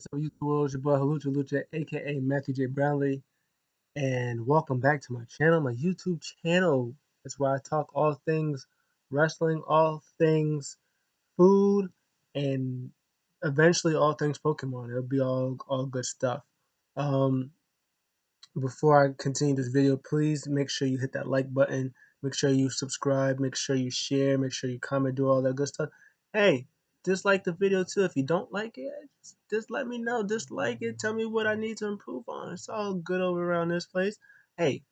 So YouTube world, it's your boy Halucha Lucha, aka Matthew J. Brownlee, and welcome back to my channel, my YouTube channel. That's where I talk all things wrestling, all things food, and eventually all things Pokemon. It'll be all good stuff. Um, Before I continue this video, please make sure you hit that like button. Make sure you subscribe. Make sure you share. Make sure you comment. Do all that good stuff. Hey, dislike the video too. If you don't like it, just let me know. Dislike it. Tell me what I need to improve on. It's all good over around this place. Hey,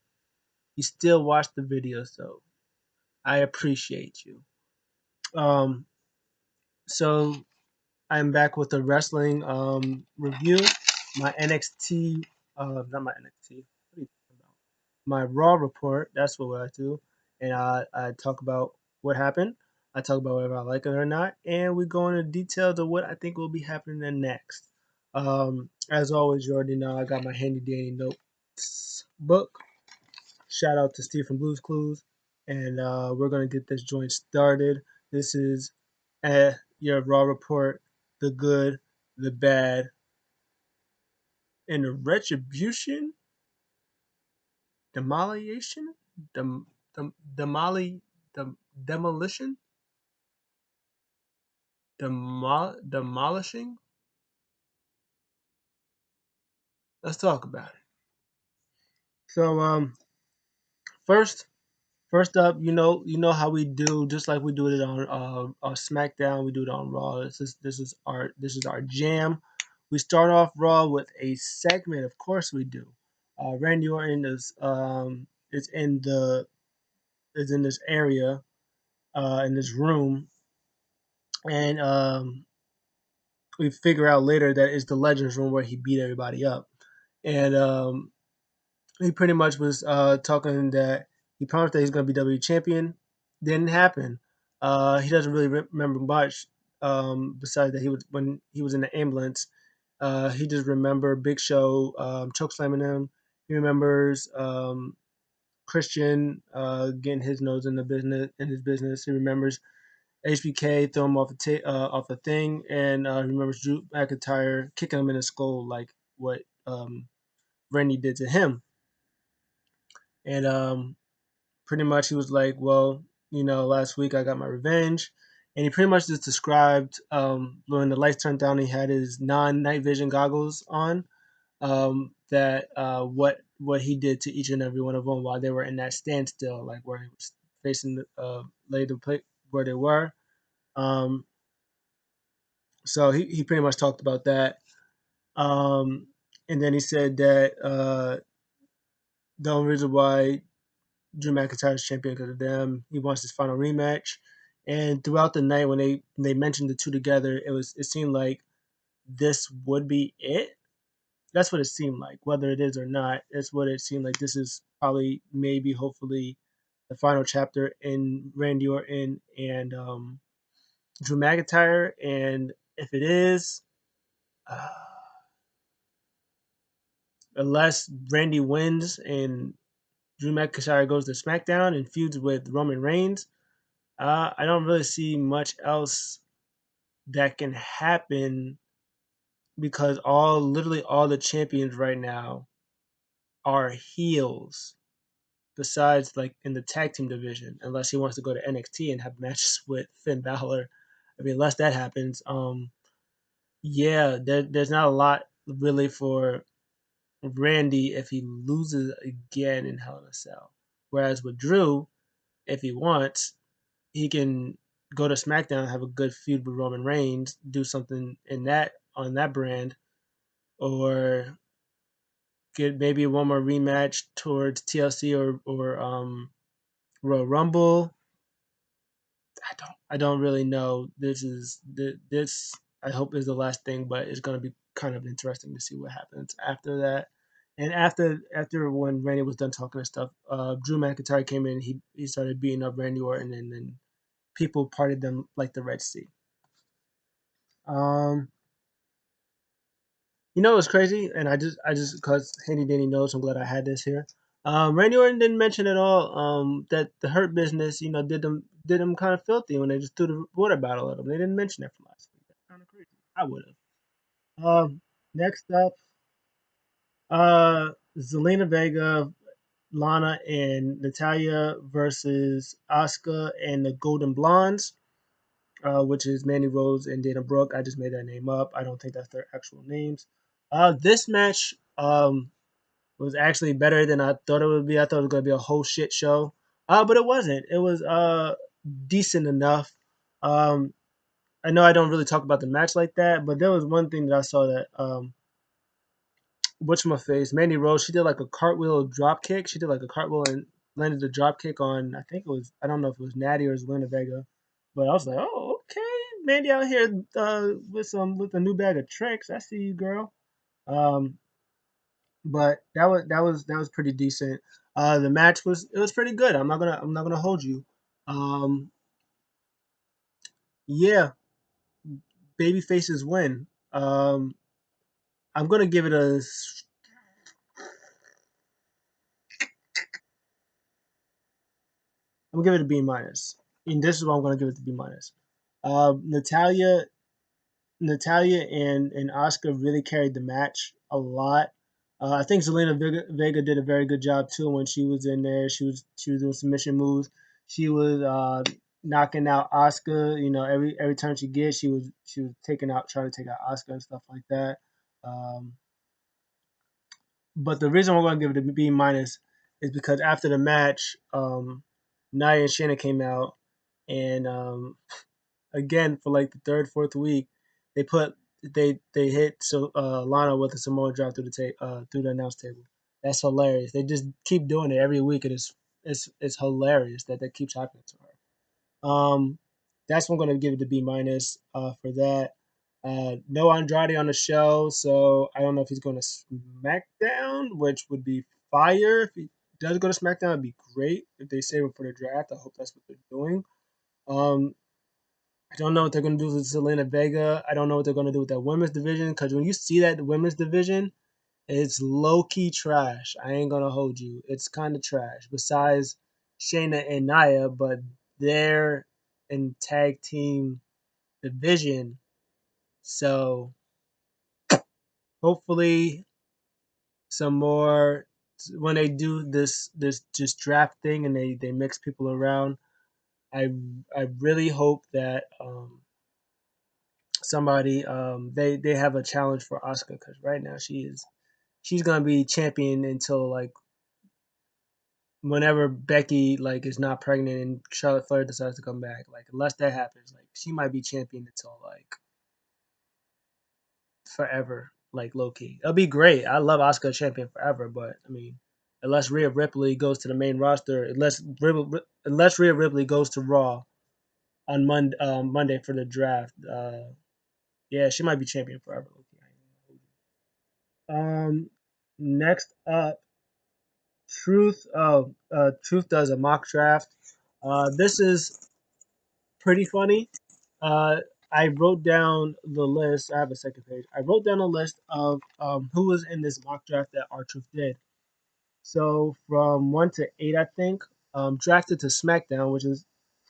you still watch the video, so I appreciate you. Um, so I'm back with a wrestling review. My NXT, not my NXT. What are you talking about? My Raw report. That's what I do, and I talk about what happened. I talk about whether I like it or not, and we go into details of what I think will be happening next. As always, you already know I got my handy dandy notes book. Shout out to Steve from Blues Clues, and we're gonna get this joint started. This is your Raw report, the good, the bad, and the retribution, demolition, dem, demoli, demolition, demolishing. Let's talk about it. So first First up, you know how we do, just like we do it on SmackDown, we do it on Raw. This is our jam. We start off Raw with a segment. Of course, we do. Randy Orton is in this area, in this room, and we figure out later that it's the Legends room where he beat everybody up, and he pretty much was talking that he promised that he's going to be W champion. Didn't happen. He doesn't really remember much besides that he was when he was in the ambulance. He just remember Big Show choke slamming him. He remembers Christian getting his nose in the business in his business. He remembers HBK throw him off a thing, and he remembers Drew McIntyre kicking him in the skull like what Randy did to him. And pretty much he was like, well, last week I got my revenge. And he pretty much just described when the lights turned down, he had his non-night vision goggles on. That what he did to each and every one of them while they were in that standstill, like where he was facing lay the plate where they were. Um, so he pretty much talked about that. Um, and then he said that the only reason why Drew McIntyre is champion because of them. He wants his final rematch. And throughout the night, when they mentioned the two together, it seemed like this would be it. That's what it seemed like. Whether it is or not, that's what it seemed like. This is probably, maybe, hopefully, the final chapter in Randy Orton and Drew McIntyre. And if it is, uh, unless Randy wins and Drew McIntyre goes to SmackDown and feuds with Roman Reigns, I don't really see much else that can happen because literally all the champions right now are heels. Besides, like in the tag team division, unless he wants to go to NXT and have matches with Finn Balor. I mean, unless that happens, yeah, there's not a lot really for Randy if he loses again in Hell in a Cell. Whereas with Drew, if he wants, he can go to SmackDown, have a good feud with Roman Reigns, do something in that on that brand, or get maybe one more rematch towards TLC or Royal Rumble. I don't really know. This I hope is the last thing, but it's gonna be kind of interesting to see what happens after that. And after when Randy was done talking and stuff, Drew McIntyre came in. He started beating up Randy Orton, and then people parted them like the Red Sea. Um, it's crazy, and I just because Handy Danny knows, I'm glad I had this here. Randy Orton didn't mention at all that the Hurt Business, did them kind of filthy when they just threw the water bottle at him. They didn't mention that from last week. That's kind of crazy. I would have. Next up, Zelina Vega, Lana, and Natalia versus Asuka and the Golden Blondes, which is Mandy Rose and Dana Brooke. I just made that name up. I don't think that's their actual names. This match was actually better than I thought it would be. I thought it was going to be a whole shit show, but it wasn't. It was decent enough. Um, I know I don't really talk about the match like that, but there was one thing that I saw that whatchamacface, Mandy Rose, she did like a cartwheel drop kick. She did like a cartwheel and landed a drop kick on, I think it was, I don't know if it was Natty or Zelina Vega, but I was like, oh, okay, Mandy out here with a new bag of tricks. I see you, girl. Um, but that was pretty decent. The match was it was pretty good. I'm not gonna hold you. Um, yeah, baby faces win. I'm gonna give it a I'm gonna give it a B minus. And this is why I'm gonna give it the B minus. Natalia, and Oscar really carried the match a lot. I think Zelina Vega did a very good job too when she was in there. She was doing submission moves. She was knocking out Oscar. You know, every time she was taking out trying to take out Oscar and stuff like that. Um, but the reason we're going to give it a B minus is because after the match, Nia and Shayna came out, and again for like the third, fourth week, they hit Lana with a Samoa drop through the announce table. That's hilarious. They just keep doing it every week, and it's hilarious that keeps happening to her. That's what I'm gonna give it the B minus for that. No Andrade on the show, so I don't know if he's going to SmackDown, which would be fire. If he does go to SmackDown, it'd be great. If they save him for the draft, I hope that's what they're doing. Um, I don't know what they're going to do with Selena Vega. I don't know what they're going to do with that women's division because when you see that women's division, it's low key trash. I ain't going to hold you. It's kind of trash. Besides Shayna and Nia, but they're in tag team division. So hopefully some more when they do this just draft thing and they mix people around. I really hope that somebody they have a challenge for Oscar because right now she's gonna be champion until like whenever Becky like is not pregnant and Charlotte Flair decides to come back. Like unless that happens, like she might be champion until like forever, like low key. It'll be great. I love Oscar champion forever, but I mean, unless Rhea Ripley goes to the main roster, unless Rhea Ripley goes to Raw on Monday for the draft, yeah, she might be champion forever. Low key. Next up, Truth does a mock draft. This is pretty funny. Uh, I wrote down the list. I have a second page. I wrote down a list of who was in this mock draft that our Truth did. So from 1 to 8, I think, drafted to SmackDown, which is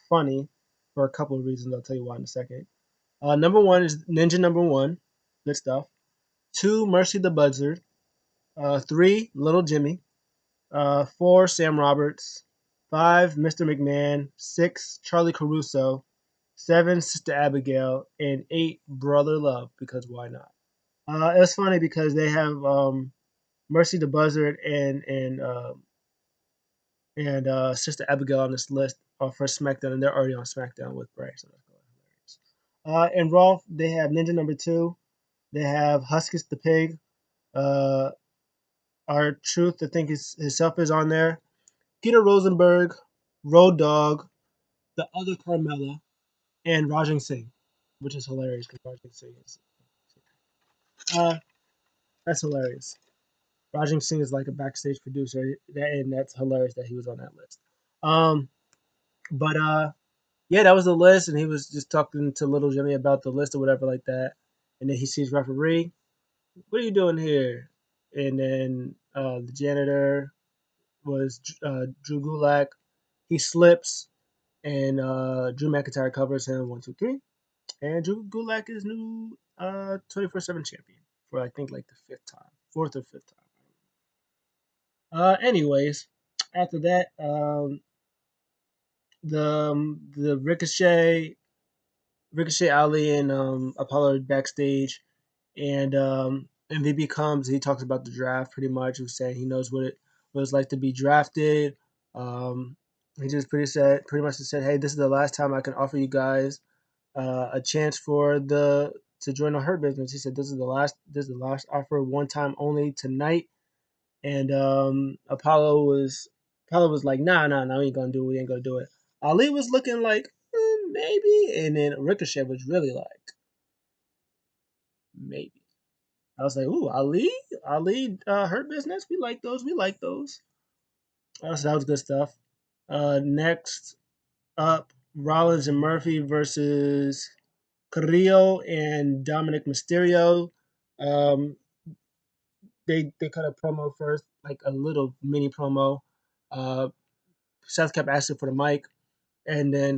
funny for a couple of reasons. I'll tell you why in a second. Number 1 is Ninja Number 1. Good stuff. 2, Mercy the Buzzard. 3, Little Jimmy. 4, Sam Roberts. 5, Mr. McMahon. 6, Charlie Caruso. 7, Sister Abigail. And 8, Brother Love, because why not? It was funny because they have Mercy the Buzzard and Sister Abigail on this list for SmackDown, and they're already on SmackDown with Bray. So that's hilarious. In Raw, they have Ninja Number 2. They have Huskus the Pig. Uh, our Truth, I think himself is on there. Peter Rosenberg, Road Dog, the other Carmella, and Rajang Singh, which is hilarious because Rajang Singh is. Uh, that's hilarious. Rajang Singh is like a backstage producer, and that's hilarious that he was on that list. Um, but yeah, that was the list, and he was just talking to Little Jimmy about the list or whatever like that. And then he sees referee. What are you doing here? And then the janitor was Drew Gulak. He slips, and Drew McIntyre covers him 1, 2, 3. And Drew Gulak is new 24/7 champion. for I think like the fifth time, fourth or fifth time. Anyways, after that, the Ricochet Ali and Apollo are backstage, and MVP comes. He talks about the draft pretty much. He was saying he knows what it's like to be drafted. Um, he just pretty much said, "Hey, this is the last time I can offer you guys a chance for the to join the Hurt Business." He said, This is the last offer, one time only tonight." And Apollo was like, nah, we ain't gonna do it. We ain't gonna do it. Ali was looking like maybe, and then Ricochet was really like maybe. I was like, ooh, Ali, Hurt Business. We like those. We like those. So that was good stuff. Next up, Rollins and Murphy versus Carrillo and Dominic Mysterio. Um, they cut a promo first, like a little mini promo. Uh, Seth kept asking for the mic, and then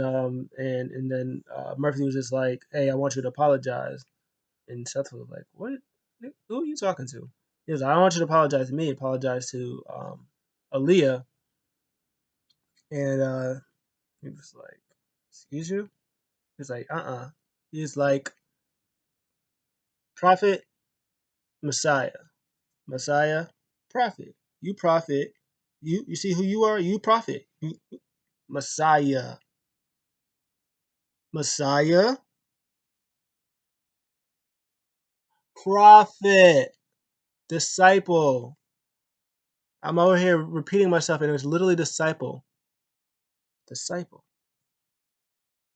Murphy was just like, "Hey, I want you to apologize." And Seth was like, "What? Who are you talking to?" He was like, "I don't want you to apologize to me. Apologize to Aaliyah." And he was like, "Excuse you?" He's like, "Uh-uh." He's like, "Prophet, Messiah, Messiah, prophet. You prophet. You see who you are. You prophet. Messiah, Messiah, prophet, disciple." I'm over here repeating myself, and it was literally disciple, disciple,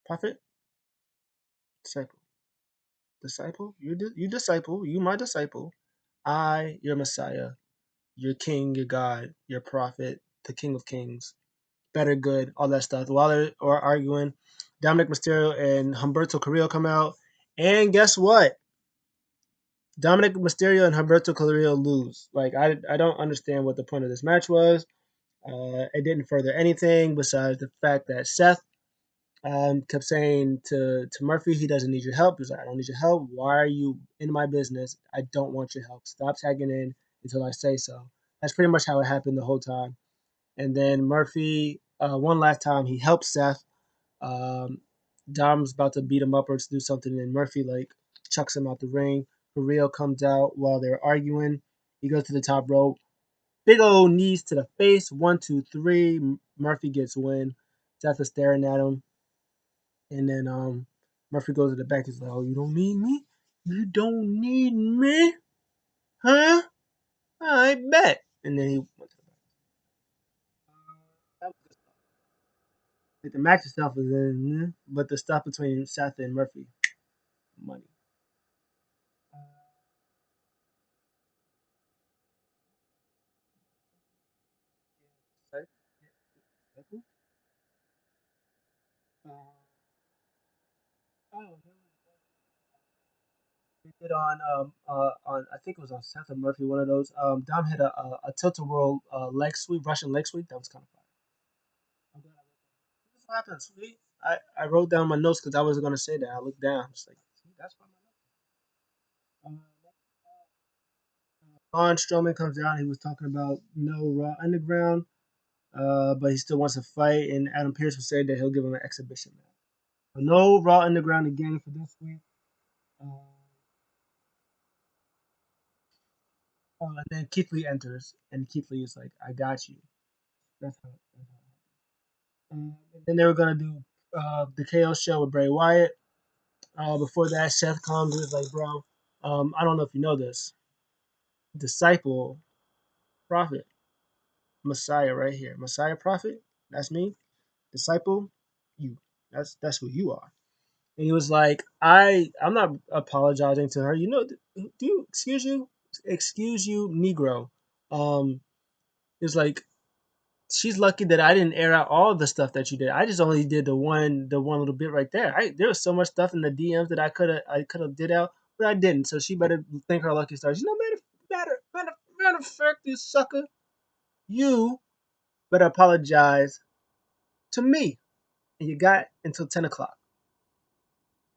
prophet, disciple, disciple. You disciple. You my disciple. I your Messiah, your King, your God, your prophet, the King of Kings, better, good, all that stuff. While they're arguing, Dominic Mysterio and Humberto Carrillo come out, and guess what? Dominic Mysterio and Humberto Carrillo lose. Like I don't understand what the point of this match was. It didn't further anything besides the fact that Seth kept saying to Murphy, he doesn't need your help. He's like, I don't need your help. Why are you in my business? I don't want your help. Stop tagging in until I say so. That's pretty much how it happened the whole time. And then Murphy, one last time, he helps Seth. Um, Dom's about to beat him up or to do something, and Murphy like chucks him out the ring. Carrillo comes out while they're arguing. He goes to the top rope. Big old knees to the face. 1, 2, 3. Murphy gets win. Seth is staring at him. And then Murphy goes to the back. He's like, "Oh, you don't need me? You don't need me? Huh? I bet." And then he went to the back. That was good stuff. Like the match itself was in, but the stuff between Seth and Murphy, money. Uh, oh, they did on I think it was on Seth and Murphy, one of those. Dom had a tilt a whirl leg sweep, Russian leg sweep. That was kind of fun. I'm glad I wrote that. This happens. See, I wrote down my notes because I wasn't gonna say that. I looked down. I was like, see, that's why my notes. Braun Strowman comes out. He was talking about no Raw Underground, but he still wants to fight. And Adam Pearce was saying that he'll give him an exhibition match. So no Raw Underground again for this week. And then Keith Lee enters, and Keith Lee is like, "I got you." That's how. And then they were gonna do the KO show with Bray Wyatt. Before that, Seth comes and is like, "Bro, I don't know if you know this, disciple, prophet, Messiah, right here, Messiah, prophet. That's me, disciple, you. That's who you are." And he was like, I'm not apologizing to her. You know, do you excuse you, Negro. It was like she's lucky that I didn't air out all the stuff that you did. I just only did the one little bit right there. There was so much stuff in the DMs that I could have did out, but I didn't. So she better thank her lucky stars. You know, matter of fact, you sucker, you better apologize to me. And you got until 10 o'clock.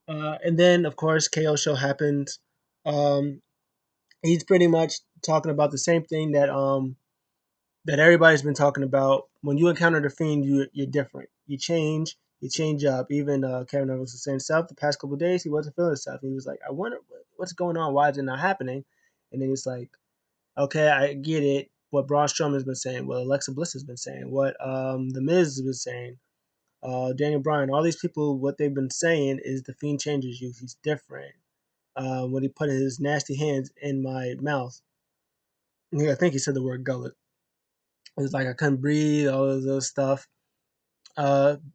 And then of course KO show happens. Um, He's pretty much talking about the same thing that everybody's been talking about. When you encounter the Fiend, you're different. You change up. Even Kevin Owens was saying stuff the past couple of days. He wasn't feeling stuff. He was like, I wonder what's going on. Why is it not happening? And then he's like, okay, I get it. What Braun Strowman's been saying, what Alexa Bliss has been saying, what the Miz has been saying, Daniel Bryan, all these people, what they've been saying is the Fiend changes you. He's different. When he put his nasty hands in my mouth, I think he said the word gullet. It was like I couldn't breathe, all of those stuff.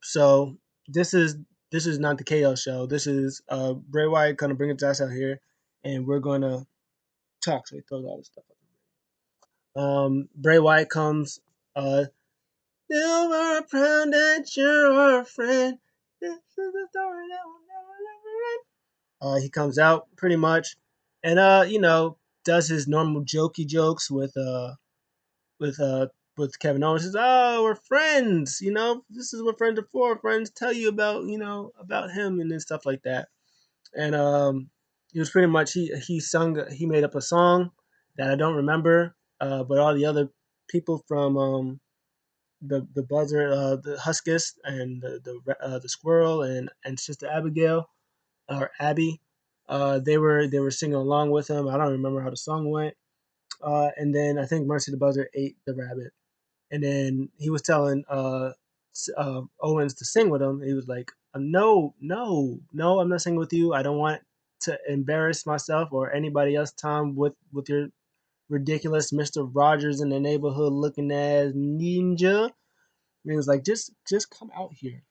So this is not the KO show. This is Bray Wyatt gonna bring his ass out here, and we're gonna talk. So he throws all this stuff. Bray Wyatt comes. Never proud that you're a friend. This is a story that will never end. He comes out pretty much, and does his normal jokey jokes with uh with Kevin Owens. Says, "Oh, we're friends. This is what friends are for. Friends tell you about about him and then stuff like that." And he was pretty much he made up a song that I don't remember, but all the other people from the buzzer, the Huskus, and the squirrel and Sister Abigail or Abby. They were singing along with him. I don't remember how the song went. And then I think Mercy the Buzzer ate the rabbit. And then he was telling Owens to sing with him. He was like, "No, no, no, I'm not singing with you. I don't want to embarrass myself or anybody else, Tom, with your ridiculous Mister Rogers in the neighborhood looking ass ninja." And he was like, just come out here.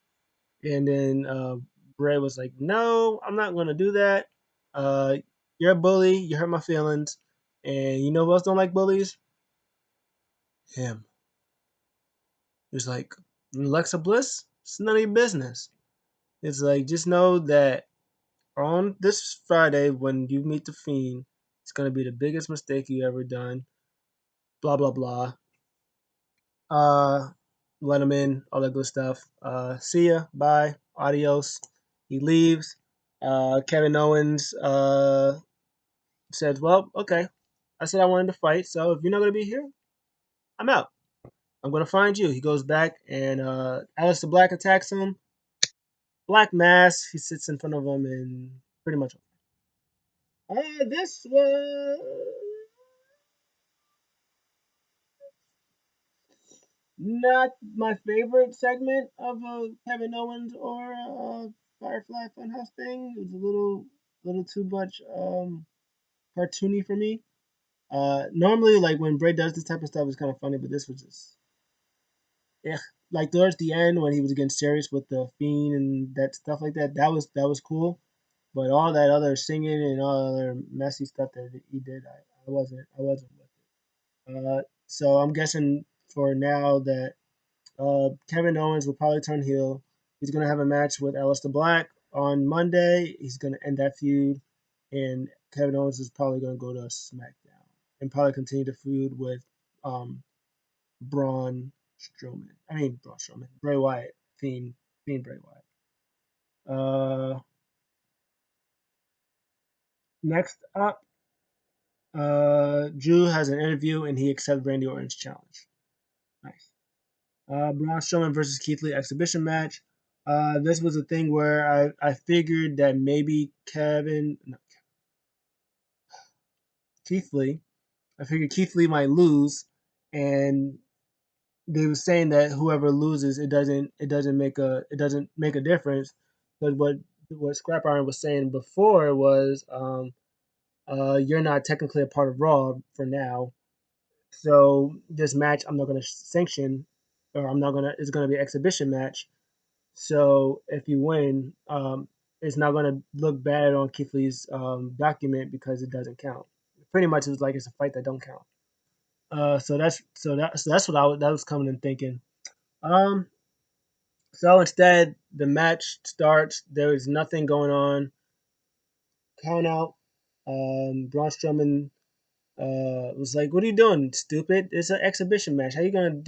And then Bray was like, no, I'm not going to do that. Uh, you're a bully. You hurt my feelings. And you know who else don't like bullies? Him. He was like, Alexa Bliss, it's none of your business. It's like, just know that on this Friday when you meet the Fiend, it's going to be the biggest mistake you ever done. Blah, blah, blah. Uh, Let him in, all that good stuff. See ya, bye, adios. He leaves. Kevin Owens says, "Well, okay. I said I wanted to fight, so if you're not gonna be here, I'm out. I'm gonna find you." He goes back, and Aleister Black attacks him. Black Mass. He sits in front of him, and pretty much. This was not my favorite segment of a Kevin Owens or Firefly Funhouse thing. It was a little too much cartoony for me. Normally, like when Bray does this type of stuff, it's kind of funny, but this was just, yeah. Like towards the end when he was getting serious with the Fiend and that stuff like that, that was cool. But all that other singing and all other messy stuff that he did, I wasn't with it. So I'm guessing for now that Kevin Owens will probably turn heel. He's gonna have a match with Aleister Black on Monday. He's gonna end that feud, and Kevin Owens is probably gonna go to SmackDown and probably continue to feud with um, Braun Strowman. I mean Braun Strowman, Bray Wyatt, Fiend Bray Wyatt. Next up, Drew has an interview and he accepts Randy Orton's challenge. Nice. Braun Strowman versus Keith Lee exhibition match. This was a thing where I figured that maybe no, Keith Lee, I figured Keith Lee might lose, and they were saying that whoever loses, it doesn't make a difference. But what Scrap Iron was saying before was, you're not technically a part of Raw for now, so this match I'm not going to sanction, or I'm not going to. It's going to be an exhibition match. So if you win, it's not going to look bad on Keith Lee's document because it doesn't count. Pretty much, it's like it's a fight that don't count. So that's what that was coming and thinking. Um, so instead, the match starts. There is nothing going on. Count out. Braun Strowman was like, "What are you doing, stupid? It's an exhibition match. How you gonna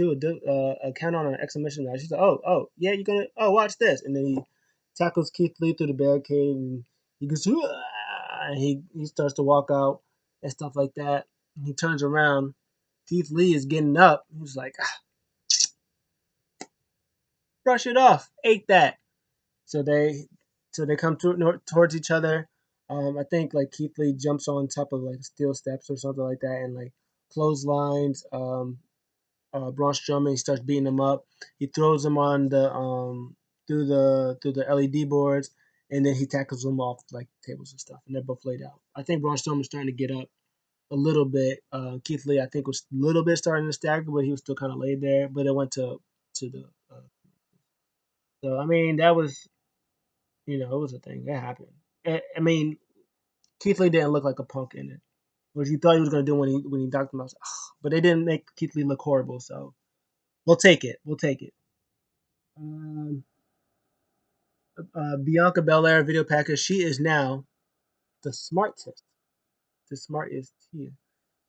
a count on an exhibition match?" He's like, "Oh, yeah, you're gonna. Oh, watch this!" And then he tackles Keith Lee through the barricade, and he goes, "Ah," and he starts to walk out. and stuff like that. And he turns around. Keith Lee is getting up. He's like, ah, brush it off. Ate that. So they come towards each other. I think like Keith Lee jumps on top of like steel steps or something like that, and like clotheslines. Braun Strowman. He starts beating him up. He throws him on the through the LED boards, and then he tackles him off like tables and stuff, and they're both laid out. I think Braun Strowman's starting to get up a little bit. Keith Lee, I think, was a little bit starting to stagger, but he was still kind of laid there. But it went to the. So I mean, that was it was a thing that happened. I mean, Keith Lee didn't look like a punk in it, which you thought he was gonna do when he knocked him out. But they didn't make Keith Lee look horrible, so we'll take it. We'll take it. Um, Bianca Belair video package. She is now the smartest, the smartest here.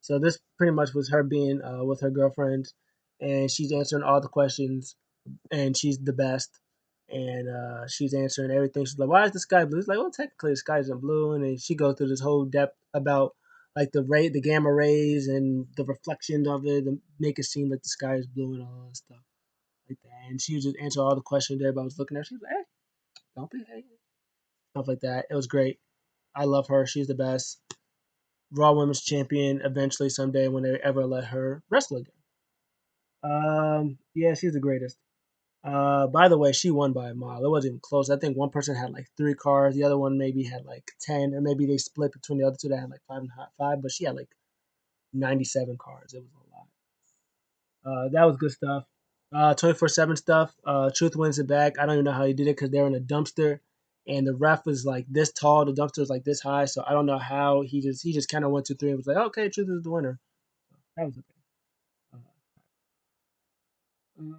So this pretty much was her being with her girlfriend, and she's answering all the questions, and she's the best, and she's answering everything. She's like, "Why is the sky blue?" It's like, "Well, technically the sky isn't blue," and then she goes through this whole depth about like the gamma rays and the reflection of it, and make it seem like the sky is blue and all that stuff like that. And she was just answering all the questions everybody was looking at. She was like, "Hey, don't be hating." Stuff like that. It was great. I love her. She's the best. Raw Women's Champion eventually someday when they ever let her wrestle again. Yeah, she's the greatest. By the way, she won by a mile. It wasn't even close. I think one person had like 3 cards, the other one maybe had like 10, or maybe they split between the other two that had like five and a half, five. But she had like 97 cards. It was a lot. That was good stuff. 24/7 stuff. Truth wins it back. I don't even know how he did it because they're in a dumpster, and the ref was like this tall. The dumpster was like this high. So I don't know how he just kind of went to three and was like, okay, Truth is the winner. That was the thing. Uh,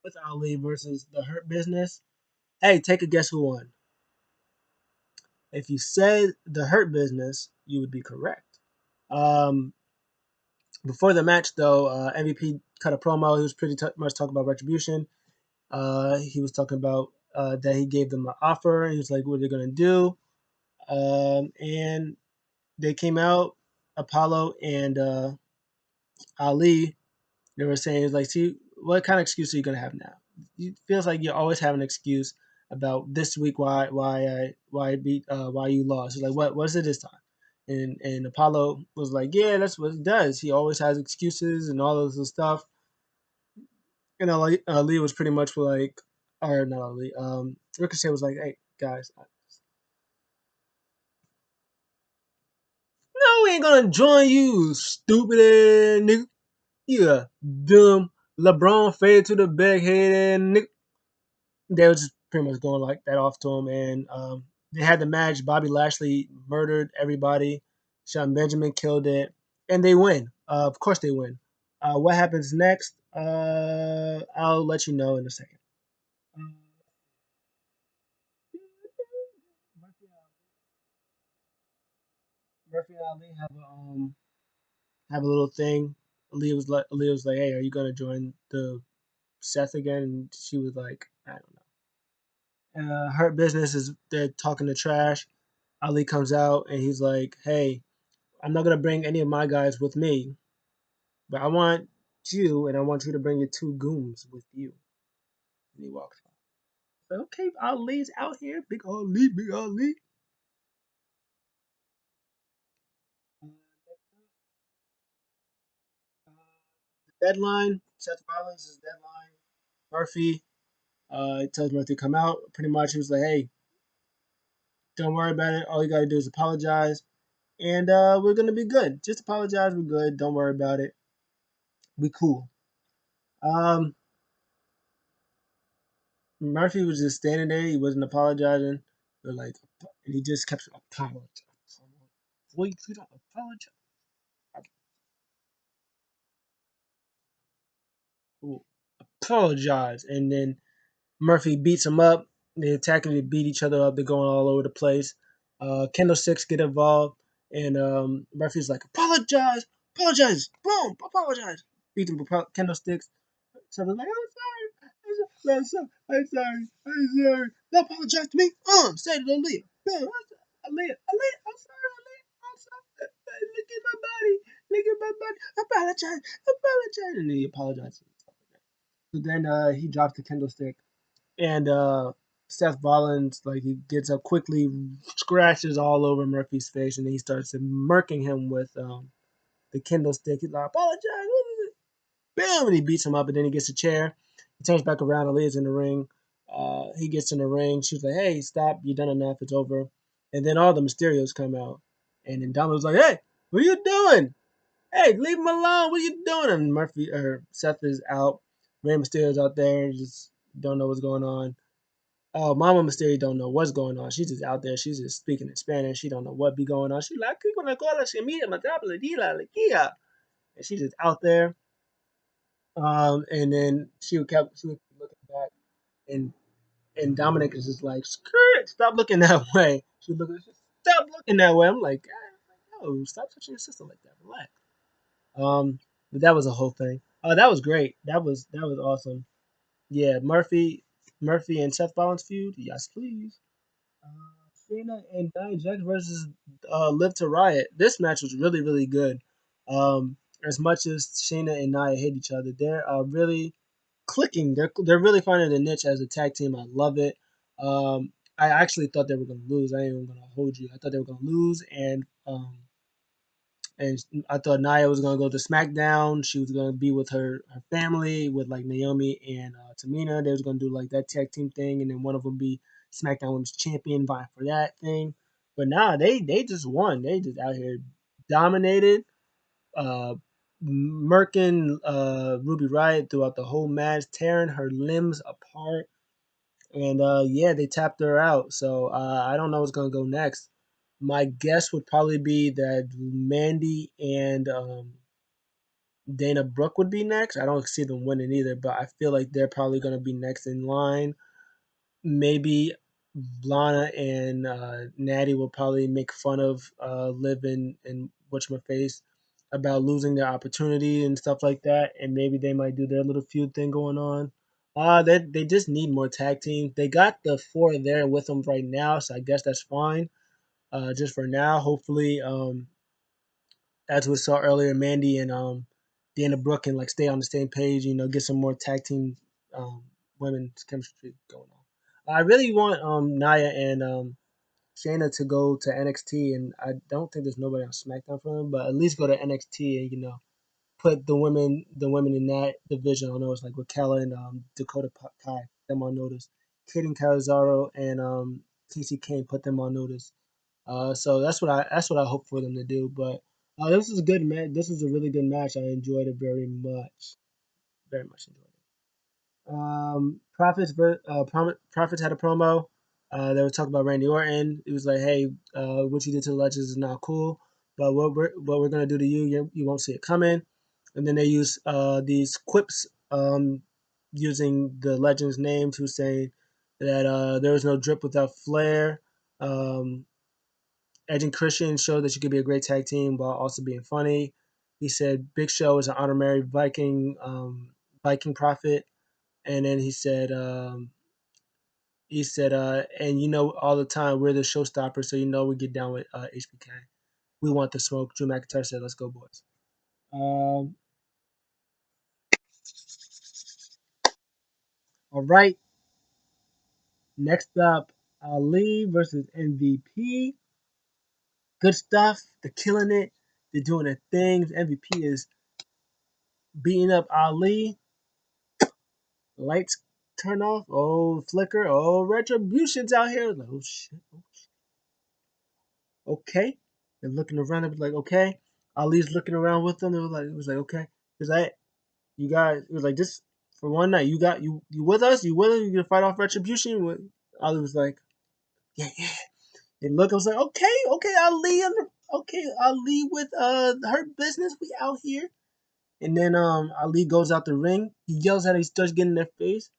with Ali versus the Hurt Business. Hey, take a guess who won. If you said the Hurt Business, you would be correct. Um, Before the match, though, MVP cut a promo. He was pretty much talking about Retribution. He was talking about that he gave them an offer. He was like, what are they going to do? And they came out, Apollo and Ali. They were saying, it's like, see, what kind of excuse are you going to have now? It feels like you always have an excuse about this week why you lost. It's like, what is it this time? And Apollo was like, yeah, that's what he does. He always has excuses and all this stuff. And Ali was pretty much like, or not Ali, Ricochet was like, hey, guys, no, we ain't gonna join you, stupid ass nigga. You a dumb LeBron fade to the back head nigga. They was just pretty much going like that off to him, and they had the match. Bobby Lashley murdered everybody. Sean Benjamin killed it, and they win. Of course, they win. What happens next? I'll let you know in a second. Um, Murphy and Ali have a little thing. Aaliyah was like, "Hey, are you gonna join the Seth again?" And she was like, "I don't know." Her business is they're talking to trash. Ali comes out and he's like, "Hey, I'm not gonna bring any of my guys with me, but I want you and I want you to bring your two goons with you." And he walks off. Like, okay, Ali's out here, big Ali, big Ali. Uh, the deadline, Seth Rollins' deadline. Murphy tells Murphy to come out. Pretty much, he was like, "Hey, don't worry about it. All you gotta do is apologize, and we're gonna be good. Just apologize. We're good. Don't worry about it. We cool." Um, Murphy was just standing there. He wasn't apologizing. They're like, and he just kept apologizing. Wait, you don't apologize? Will apologize. And then Murphy beats him up. They attack and they beat each other up. They're going all over the place. Kendall Six get involved, and Murphy's like, apologize, apologize, boom, apologize. Beat him with Kendall Sticks. So they're like, I'm sorry, I'm sorry, I'm sorry, I'm sorry. Don't apologize to me. Say it to Aaliyah. No, Aaliyah, I'm sorry, Aaliyah. I'm sorry. Look at my body. Look at my body. Apologize. And he apologizes. So then he drops the kendo stick, and Seth Rollins, like, he gets up quickly, scratches all over Murphy's face, and then he starts murking him with the kendo stick. He's like, apologize. Bam! And he beats him up, and then he gets a chair. He turns back around. Aaliyah's in the ring. He gets in the ring. She's like, hey, stop. You've done enough. It's over. And then all the Mysterios come out. And then Domino's like, hey, what are you doing? Hey, leave him alone. What are you doing? And Murphy or Seth is out. Rey Mysterio's out there. Just don't know what's going on. Oh, Mama Mysterio don't know what's going on. She's just out there. She's just speaking in Spanish. She don't know what be going on. She's like, and she's just out there. And then she would keep looking back, and Dominic is just like, screw it, stop looking that way. Stop looking that way. I'm like, no, stop touching your sister like that. Relax. But that was a whole thing. Oh, that was great. That was awesome. Yeah, Murphy and Seth Rollins feud. Yes, please. Uh, Cena and Nia Jax versus Live to Riot. This match was really, really good. As much as Shayna and Nia hate each other, they're really clicking. They're really finding a niche as a tag team. I love it. I actually thought they were going to lose. I ain't even going to hold you. I thought they were going to lose, and I thought Nia was gonna go to SmackDown. She was gonna be with her family, with like Naomi and Tamina. They was gonna do like that tag team thing, and then one of them be SmackDown Women's Champion, vying for that thing. But nah, they just won. They just out here dominated, uh, murking Ruby Riott throughout the whole match, tearing her limbs apart. And yeah, they tapped her out. So I don't know what's gonna go next. My guess would probably be that Mandy and Dana Brooke would be next. I don't see them winning either, but I feel like they're probably gonna be next in line. Maybe Lana and Natty will probably make fun of Liv and whatchamacallit about losing their opportunity and stuff like that, and maybe they might do their little feud thing going on. They just need more tag teams. They got the four there with them right now, so I guess that's fine. Just for now, hopefully, as we saw earlier, Mandy and Dana Brooke can like stay on the same page. You know, get some more tag team um, women's chemistry going on. I really want Nia and Shayna to go to NXT, and I don't think there's nobody on SmackDown for them, but at least go to NXT and put the women in that division on notice, like Raquel and Dakota Kai, them on notice. Kid and Carazaro and Casey Kane, put them on notice. So that's what I hope for them to do. But this is a good match. This is a really good match. I enjoyed it very much enjoyed it. Profits had a promo. They were talking about Randy Orton. It was like, hey, what you did to the Legends is not cool, but what we're gonna do to you, you won't see it coming. And then they use these quips, using the Legends' name to say that there was no drip without flair. Um, Edge and Christian showed that you could be a great tag team while also being funny. He said Big Show is an honorary Viking prophet, and then he said, and all the time we're the showstopper, so we get down with HBK. We want the smoke. Drew McIntyre said, "Let's go, boys." Um, all right. Next up, Ali versus MVP. Good stuff. They're killing it. They're doing their things. MVP is beating up Ali. Lights turn off. Oh, flicker. Oh, Retribution's out here. Like, oh shit. Okay. They're looking around. It was like, okay. Ali's looking around with them. It was like, okay. Because you guys, it was like, just for one night, you with us? You willing? You gonna fight off Retribution? Ali was like, yeah, yeah. And look, I was like, okay, Ali with Hurt Business. We out here. And then Ali goes out the ring. He yells at her. He starts getting in their face.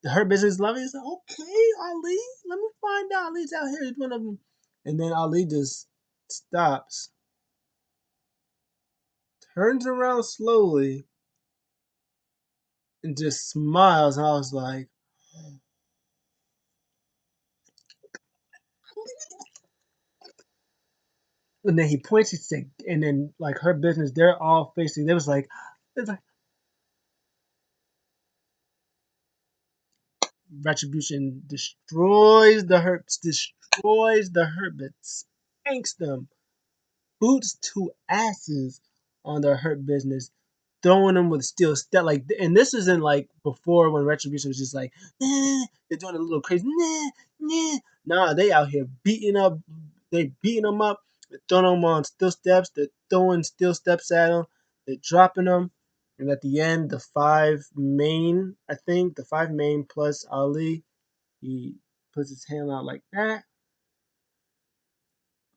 Her Business love it. He's like, okay, Ali, let me find out. Ali's out here. He's one of them. And then Ali just stops, turns around slowly, and just smiles. And I was like, And then he points, he said, and then like Hurt Business, they're all facing. There was like, it's like Retribution destroys the Hurt, but spanks them, boots to asses on their Hurt Business, throwing them with steel step like. And this isn't like before when Retribution was just like, they're doing a little crazy, nah. They out here beating them up, they're throwing them on steel steps, they're throwing steel steps at them, they're dropping them. And at the end, the five main plus Ali, he puts his hand out like that.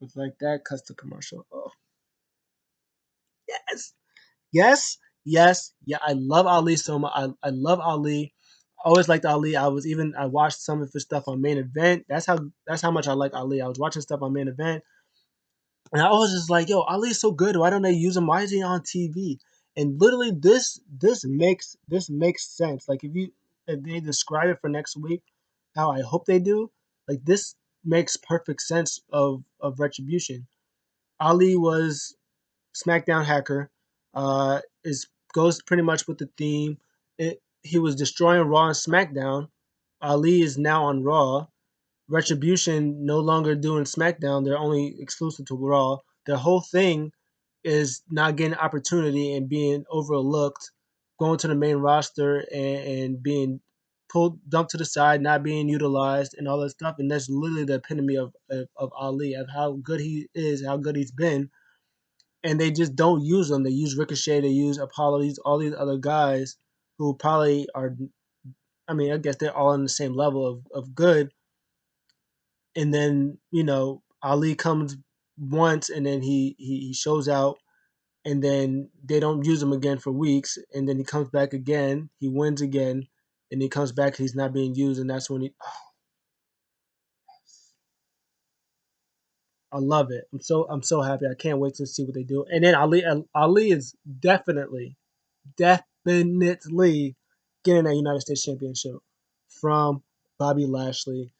It's like that, cuts the commercial. Oh, yes, yes, yes, yeah. I love Ali so much. I love Ali. I always liked Ali. I watched some of his stuff on Main Event. That's how much I like Ali. I was watching stuff on Main Event, and I was just like, yo, Ali's so good. Why don't they use him? Why is he on TV? And literally, this makes sense. Like if they describe it for next week, how I hope they do, like this makes perfect sense of Retribution. Ali was SmackDown hacker. Is goes pretty much with the theme. He was destroying Raw and SmackDown. Ali is now on Raw. Retribution no longer doing SmackDown. They're only exclusive to Raw. Their whole thing is not getting opportunity and being overlooked, going to the main roster and being dumped to the side, not being utilized, and all that stuff. And that's literally the epitome of Ali, of how good he is, how good he's been. And they just don't use them. They use Ricochet, they use Apollo, all these other guys who probably are. I mean, I guess they're all on the same level of good. And then Ali comes once, and then he shows out, and then they don't use him again for weeks, and then he comes back again, he wins again, and he comes back, he's not being used, and that's when I love it. I'm so happy. I can't wait to see what they do. And then Ali is definitely getting that United States Championship from Bobby Lashley.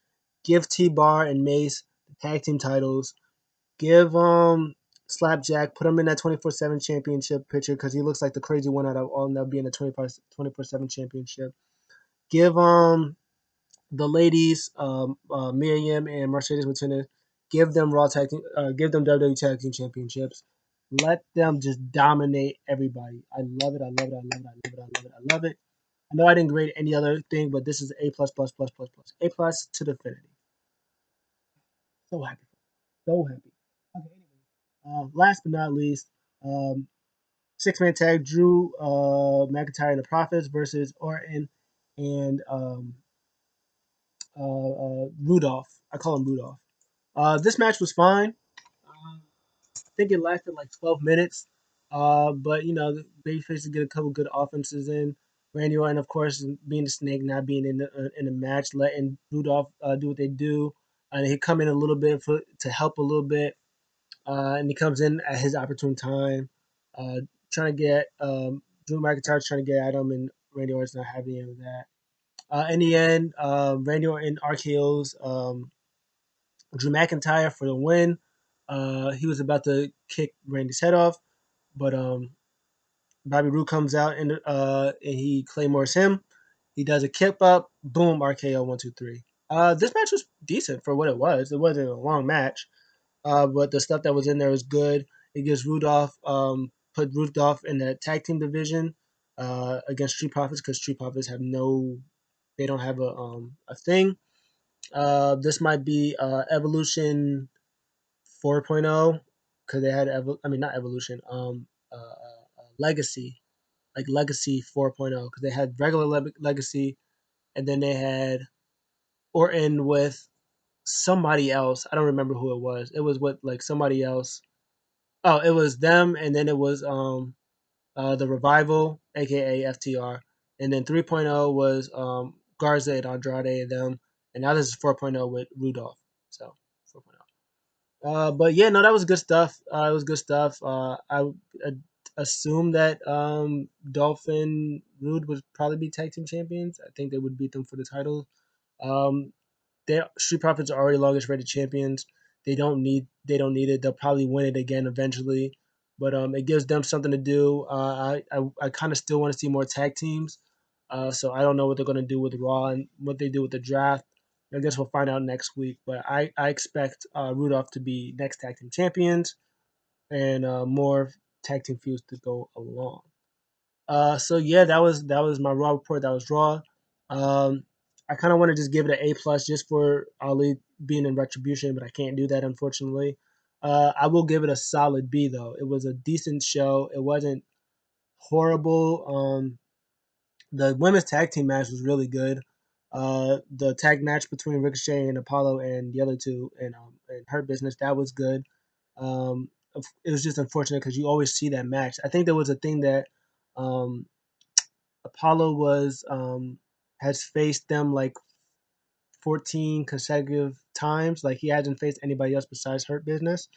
Give T Bar and Mace the tag team titles. Give Slapjack, put him in that 24/7 championship picture because he looks like the crazy one out of all that being a 24/7 championship. Give the ladies, Miriam and Mercedes Martinez, give them WWE tag team championships. Let them just dominate everybody. I love it. I love it. I love it. I love it. I love it. I love it. I know I didn't grade any other thing, but this is A plus plus plus plus plus A plus to the infinity. So happy, so happy. Okay, anyway, last but not least, um, six-man tag: Drew McIntyre and the Profits versus Orton and Rudolph. I call him Rudolph. This match was fine. I think it lasted like 12 minutes. But the babyfaces get a couple good offenses in. Randy Orton, of course, being the snake, not being in the match, letting Rudolph do what they do, and he come in a little bit to help a little bit, and he comes in at his opportune time, uh, trying to get Drew McIntyre trying to get at him, and Randy Orton's not having any of that. In the end, Randy Orton RKO's Drew McIntyre for the win. He was about to kick Randy's head off, but Bobby Roode comes out and he claymores him. He does a kick up, boom, RKO 1 2 3. This match was decent for what it was. It wasn't a long match, but the stuff that was in there was good. It gives put Rudolph in the tag team division against Street Profits because Street Profits they don't have a thing. This might be Evolution 4.0 because they had I mean not Evolution Legacy, like Legacy 4.0 because they had regular Legacy, and then they had Orton with somebody else. I don't remember who it was. It was with like somebody else. Oh, it was them, and then it was the Revival, aka FTR, and then 3.0 was Garza and Andrade and them, and now this is 4.0 with Rudolph. So 4.0. But yeah, no, that was good stuff. It was good stuff. I assume that Dolphin Rude would probably be tag team champions. I think they would beat them for the title. Um, Street Profits are already longest rated champions. they don't need it. They'll probably win it again eventually, but it gives them something to do. I kind of still want to see more tag teams. So I don't know what they're gonna do with Raw and what they do with the draft. I guess we'll find out next week. But I expect Rudolph to be next tag team champions and more tag team feuds to go along. So yeah, that was my Raw report. That was Raw. Um, I kind of want to just give it an A+ just for Ali being in Retribution, but I can't do that unfortunately. I will give it a solid B though. It was a decent show. It wasn't horrible. The women's tag team match was really good. The tag match between Ricochet and Apollo and the other two and Hurt Business, that was good. It was just unfortunate because you always see that match. I think there was a thing that um, Apollo was has faced them like 14 consecutive times. Like he hasn't faced anybody else besides Hurt Business.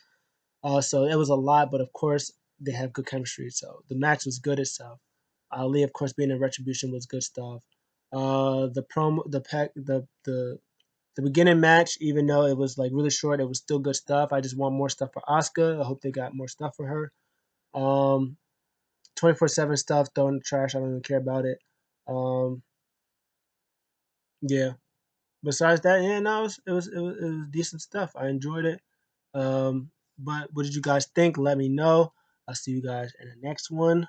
So it was a lot, but of course they have good chemistry. So the match was good itself. Lee, of course, being in Retribution was good stuff. The promo, the pack, the beginning match, even though it was like really short, it was still good stuff. I just want more stuff for Asuka. I hope they got more stuff for her. 24/7 stuff, throwing the trash. I don't even care about it. Um, yeah. Besides that, yeah, no, it was decent stuff. I enjoyed it. But what did you guys think? Let me know. I'll see you guys in the next one.